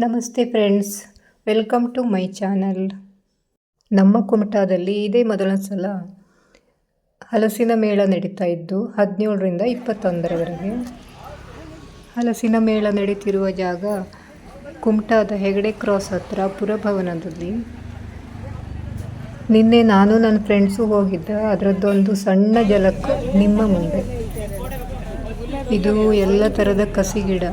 ನಮಸ್ತೆ friends, welcome to my channel. ನಮ್ಮ ಕುಮಟಾದಲ್ಲಿ ಇದೇ ಮೊದಲ ಸಲ ಹಲಸಿನ ಮೇಳ ನಡೀತಾ ಇದ್ದು 17ರಿಂದ 21ರವರೆಗೆ. ಹಲಸಿನ ಮೇಳ ನಡೀತಿರುವ ಜಾಗ ಕುಮಟಾದ ಹೆಗಡೆ ಕ್ರಾಸ್ ಹತ್ರ ಪುರಭವನದಲ್ಲಿ. ನಿನ್ನೆ ನಾನು ನನ್ನ ಫ್ರೆಂಡ್ಸು ಹೋಗಿದ್ದ. ಅದರದ್ದೊಂದು ಸಣ್ಣ ಝಲಕ್ ನಿಮ್ಮ ಮುಂದೆ. ಇದು ಎಲ್ಲ ಥರದ ಕಸಿ ಗಿಡ.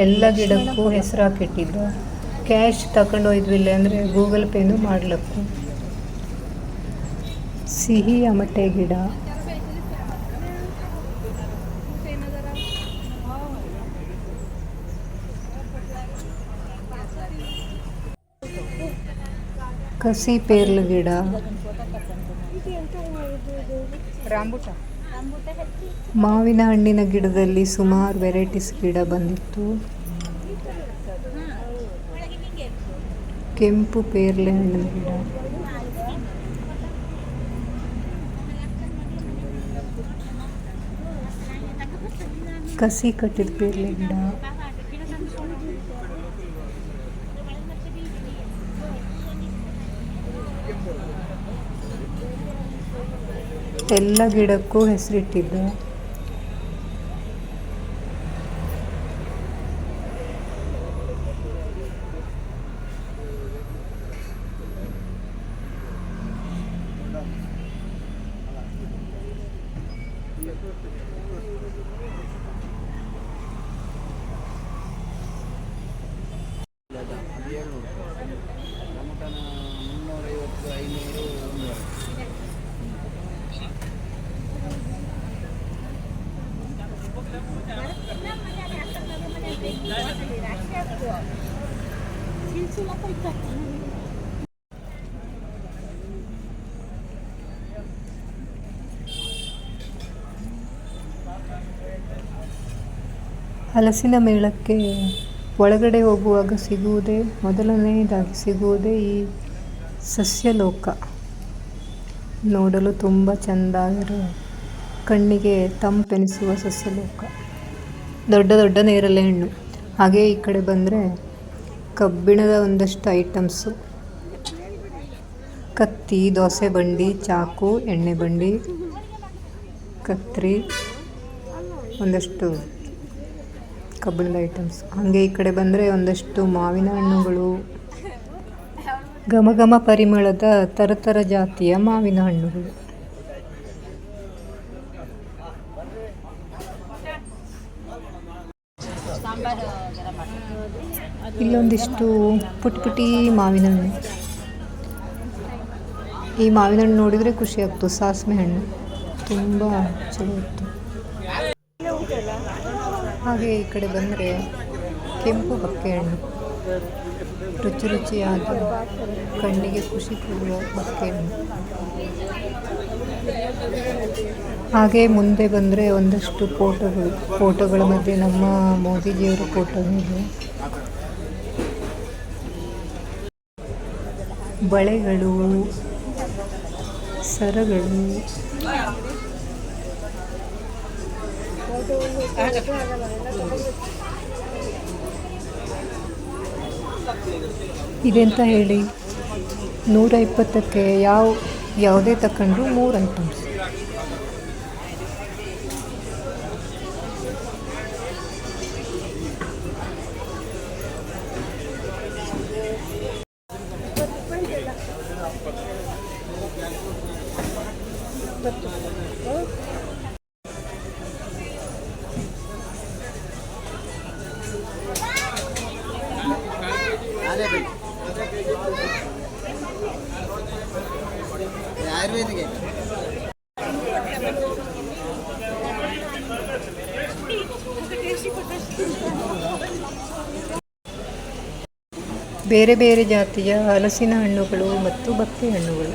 ಎಲ್ಲ ಗಿಡಕ್ಕೂ ಹೆಸರು ಹಾಕಿಟ್ಟಿದ್ದ. ಕ್ಯಾಶ್ ತಗೊಂಡು ಹೋಯ್ದ್ವಿಲ್ಲ ಅಂದರೆ ಗೂಗಲ್ ಪೇನು ಮಾಡ್ಲಕ್ಕು. ಸಿಹಿ ಅಮಟೆ ಗಿಡ, ಕಸಿ ಪೇರ್ಲ ಗಿಡ, ಮಾವಿನ ಹಣ್ಣಿನ ಗಿಡದಲ್ಲಿ ಸುಮಾರು ವೆರೈಟೀಸ್ ಗಿಡ ಬಂದಿತ್ತು. ಕೆಂಪು ಪೇರ್ಲೆ ಹಣ್ಣಿನ ಗಿಡ, ಕಸಿ ಕಟ್ಟಿದ ಪೇರ್ಲೆ ಗಿಡ, ಎಲ್ಲ ಗಿಡಕ್ಕೂ ಹೆಸರಿಟ್ಟಿದ್ದ. ಹಲಸಿನ ಮೇಳಕ್ಕೆ ಒಳಗಡೆ ಹೋಗುವಾಗ ಮೊದಲನೆಯದಾಗಿ ಸಿಗುವುದೇ ಈ ಸಸ್ಯಲೋಕ. ನೋಡಲು ತುಂಬ ಚೆಂದಾಗಿರೋ, ಕಣ್ಣಿಗೆ ತಂಪೆನಿಸುವ ಸಸ್ಯಲೋಕ. ದೊಡ್ಡ ದೊಡ್ಡ ನೇರಳೆ ಹಣ್ಣು. ಹಾಗೆ ಈ ಕಡೆ ಬಂದರೆ ಕಬ್ಬಿಣದ ಒಂದಷ್ಟು ಐಟಮ್ಸು, ಕತ್ತಿ, ದೋಸೆ ಬಂಡಿ, ಚಾಕು, ಎಣ್ಣೆ ಬಂಡಿ, ಕತ್ರಿ, ಒಂದಷ್ಟು ಕಬ್ಬಿಣದ ಐಟಮ್ಸ್. ಹಾಗೆ ಈ ಕಡೆ ಬಂದರೆ ಒಂದಷ್ಟು ಮಾವಿನ ಹಣ್ಣುಗಳು, ಘಮ ಘಮ ಪರಿಮಳದ ಥರ ಜಾತಿಯ ಮಾವಿನ ಹಣ್ಣುಗಳು. ಇಲ್ಲೊಂದಿಷ್ಟು ಪುಟಿ ಮಾವಿನ ಹಣ್ಣು. ಈ ಮಾವಿನ ಹಣ್ಣು ನೋಡಿದರೆ ಖುಷಿ ಆಗ್ತು. ಸಾಸ್ಮೆ ಹಣ್ಣು ತುಂಬ ಚಲೋ ಇತ್ತು. ಹಾಗೆ ಈ ಕಡೆ ಬಂದರೆ ಕೆಂಪು ಬಕ್ಕೆ ಹಣ್ಣು, ರುಚಿಯಾದ, ಕಣ್ಣಿಗೆ ಖುಷಿ ಕೊಡುವ ಬಕ್ಕೆ ಹಣ್ಣು. ಹಾಗೆ ಮುಂದೆ ಬಂದರೆ ಒಂದಷ್ಟು ಫೋಟೋಗಳ ಮಧ್ಯೆ ನಮ್ಮ ಮೋದಿಜಿಯವರ ಫೋಟೋ ಇದೆ. ಬಳೆಗಳು, ಸರಗಳು, ಇದೆಂತ ಹೇಳಿ 120ಕ್ಕೆ ಯಾವುದೇ ತಗೊಂಡ್ರು 3 ಐಟಮ್ಸ್. ಬೇರೆ ಬೇರೆ ಜಾತಿಯ ಹಲಸಿನ ಹಣ್ಣುಗಳು ಮತ್ತು ಬಕ್ಕೆ ಹಣ್ಣುಗಳು.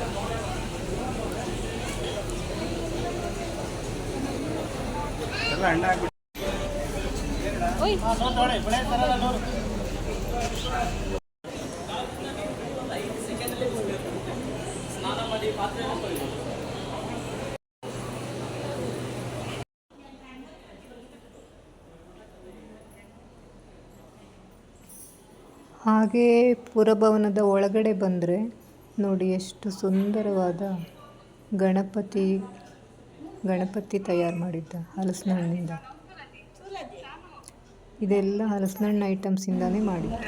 ಹಾಗೇ ಪುರಭವನದ ಒಳಗಡೆ ಬಂದರೆ ನೋಡಿ ಎಷ್ಟು ಸುಂದರವಾದ ಗಣಪತಿ ತಯಾರು ಮಾಡಿದ್ದ ಹಲಸಿನ ಹಣ್ಣಿಂದ. ಇದೆಲ್ಲ ಹಲಸಿನ ಹಣ್ಣು ಐಟಮ್ಸಿಂದಾನೇ ಮಾಡಿದ್ದು.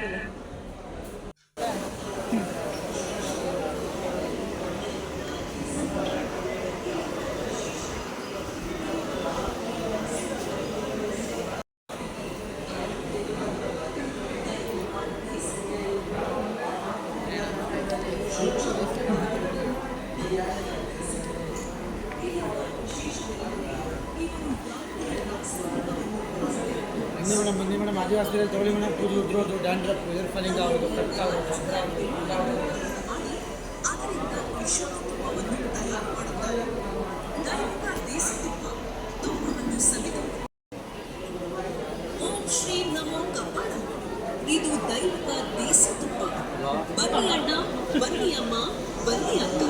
ಬನ್ನಿ ಮೇಡಮ್ ಆದಿವಾಸಿಗಳಲ್ಲಿ ತಗೊಳ್ಳಿ ಮೇಡಮ್. ಕೂದಲು ಉದ್ರೋದು, ಡ್ಯಾಂಡ್ರಫ್, ಹೇರ್ ಫಾಲಿಂಗ್ ಆಗೋದು, ಓಂ ಶ್ರೀ ನಮೋ ಕಪಾಳ. ಇದು ದೈವಿಕ ದೇಸಿ ತುಪ್ಪ. ಬನ್ನಿ ಅಣ್ಣ, ಬನ್ನಿ ಅಮ್ಮ, ಬನ್ನಿ ಅಕ್ಕ.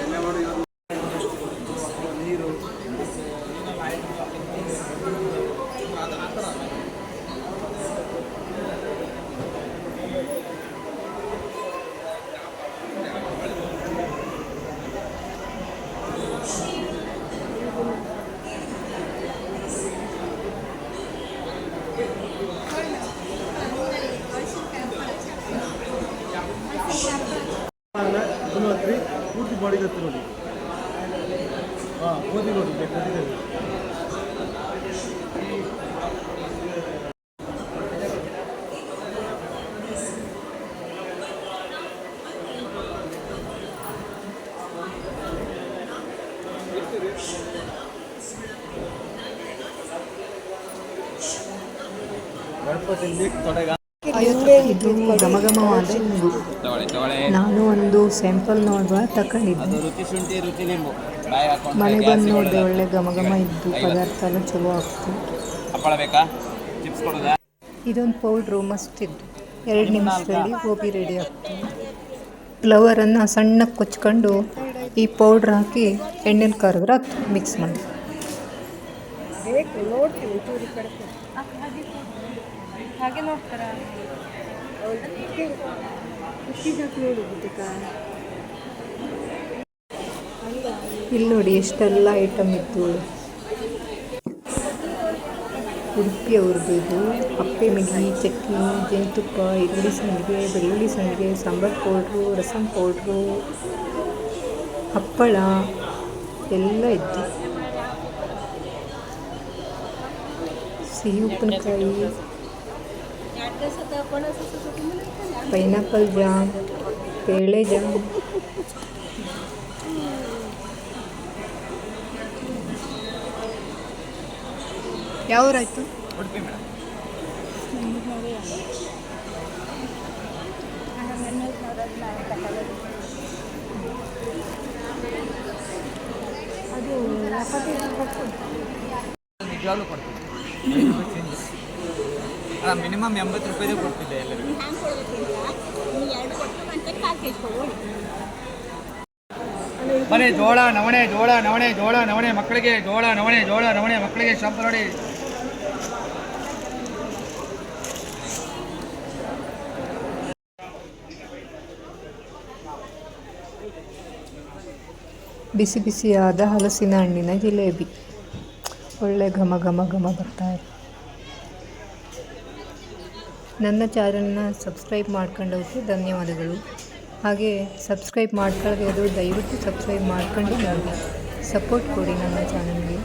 ಪೂರ್ತಿ ಬಾಡಿಗೆ ಹತ್ತಿರೋದು. ಗೋಧಿ ನೋಡಿ ಕೊಟ್ಟಿದ್ದೇವೆ. ಇದು ಘಮಘಮವಾದ ಇಂಗು. ನಾನು ಒಂದು ಸ್ಯಾಂಪಲ್ ನೋಡುವ ತಗೊಂಡಿದ್ದೆ. ಮನೆಗೆ ಬಂದು ನೋಡಿದೆ, ಒಳ್ಳೆ ಘಮಘಮ ಇದ್ದು ಪದಾರ್ಥ ಎಲ್ಲ ಚಲೋ ಆಗ್ತು. ಇದೊಂದು ಪೌಡ್ರು ಮಸ್ತ್ ಇದ್ದು. 2 ನಿಮಿಷದಲ್ಲಿ ಗೋಬಿ ರೆಡಿ ಆಗ್ತದೆ. ಫ್ಲವರನ್ನು ಸಣ್ಣಕ್ಕೆ ಕೊಚ್ಕೊಂಡು ಈ ಪೌಡ್ರ್ ಹಾಕಿ ಎಣ್ಣೆಲಿ ಕರೆದ್ರೆ ಅದು ಮಿಕ್ಸ್ ಮಾಡಿ. ಹಾಗೆ ನೋಡ್ತಾರ ಇಲ್ಲಿ ನೋಡಿ ಎಷ್ಟೆಲ್ಲ ಐಟಮ್ ಇತ್ತು. ಉಡುಪಿಯವ್ರದ್ದು ಇದು. ಹಪ್ಪೆ ಮಿಗಿ, ಚಟ್ನಿ, ಜೇನುತುಪ್ಪ, ಈರುಳ್ಳಿ ಸಂಡಿಗೆ, ಬೆಳ್ಳುಳ್ಳಿ ಸಂಡಿಗೆ, ಸಾಂಬಾರು ಪೌಡ್ರು, ರಸಂ ಪೌಡ್ರು, ಹಪ್ಪಳ ಎಲ್ಲ ಇತ್ತು. ಸಿಹಿ ಉಪ್ಪಿನಕಾಯಿ, ಪೈನಾಪಲ್ ಜಾಮ್, ಬೇಳೆ ಜಾಮ್. ಯಾವೂರಾಯ್ತು? ಉಡುಪಿ ಮೇಡಮ್. ನಿಜವಾಗ್ಲೂ ಕೊಡ್ತೀನಿ. ಮಿನಿಮಮ್ 80 ರೂಪಾಯಿದೇ ಕೊಡ್ತಿದ್ದೆ ಎಲ್ಲರಿಗೂ. ಬನ್ನಿ, ಜೋಳ ನವಣೆ, ಜೋಳ ನವಣೆ, ಜೋಳ ನವಣೆ ಮಕ್ಕಳಿಗೆ, ಜೋಳ ನವಣೆ, ಜೋಳ ನವಣೆ ಮಕ್ಕಳಿಗೆ ಶಾಂಪು ನೋಡಿ. ಬಿಸಿ ಬಿಸಿಯಾದ ಹಲಸಿನ ಹಣ್ಣಿನ ಜಿಲೇಬಿ. ಒಳ್ಳೆ ಘಮ ಘಮ ಘಮ ಬರ್ತಾ ಇದೆ. ನನ್ನ ಚಾನಲ್ನ ಸಬ್ಸ್ಕ್ರೈಬ್ ಮಾಡ್ಕೊಂಡೋಕ್ಕೆ ಧನ್ಯವಾದಗಳು. ಹಾಗೆ ಸಬ್ಸ್ಕ್ರೈಬ್ ಮಾಡ್ಕೊಳ್ಳೋದು ದಯವಿಟ್ಟು ಸಬ್ಸ್ಕ್ರೈಬ್ ಮಾಡ್ಕೊಂಡು ನನಗೆ ಸಪೋರ್ಟ್ ಕೊಡಿ ನನ್ನ ಚಾನಲ್ಗೆ.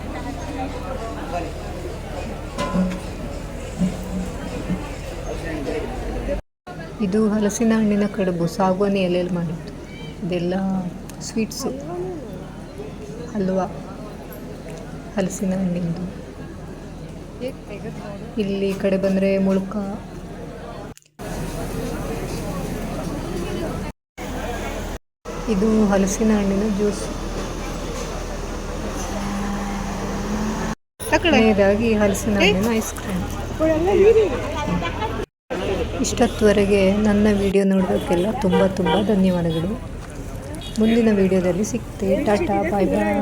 ಇದು ಹಲಸಿನ ಹಣ್ಣಿನ ಕಡುಬು, ಸಾಗುವಾನಿ ಎಲೆಯಲ್ಲಿ ಮಾಡಿದ್ದು. ಇದೆಲ್ಲ ಸ್ವೀಟ್ಸು, ಹಲ್ವಾ ಹಲಸಿನ ಹಣ್ಣಿಂದು. ಇಲ್ಲಿ ಈ ಕಡೆ ಬಂದರೆ ಮುಳ್ಕ. ಇದು ಹಲಸಿನ ಹಣ್ಣಿನ ಜ್ಯೂಸ್. ಕೊನೆಯದಾಗಿ ಹಲಸಿನ ಹಣ್ಣಿನ ಐಸ್ ಕ್ರೀಮ್. ಇಷ್ಟೊತ್ತುವರೆಗೆ ನನ್ನ ವಿಡಿಯೋ ನೋಡೋಕ್ಕೆಲ್ಲ ತುಂಬ ತುಂಬ ಧನ್ಯವಾದಗಳು. ಮುಂದಿನ ವಿಡಿಯೋದಲ್ಲಿ ಸಿಗ್ತೇವೆ. ಟಾಟಾ, ಬಾಯ್ ಬಾಯ್.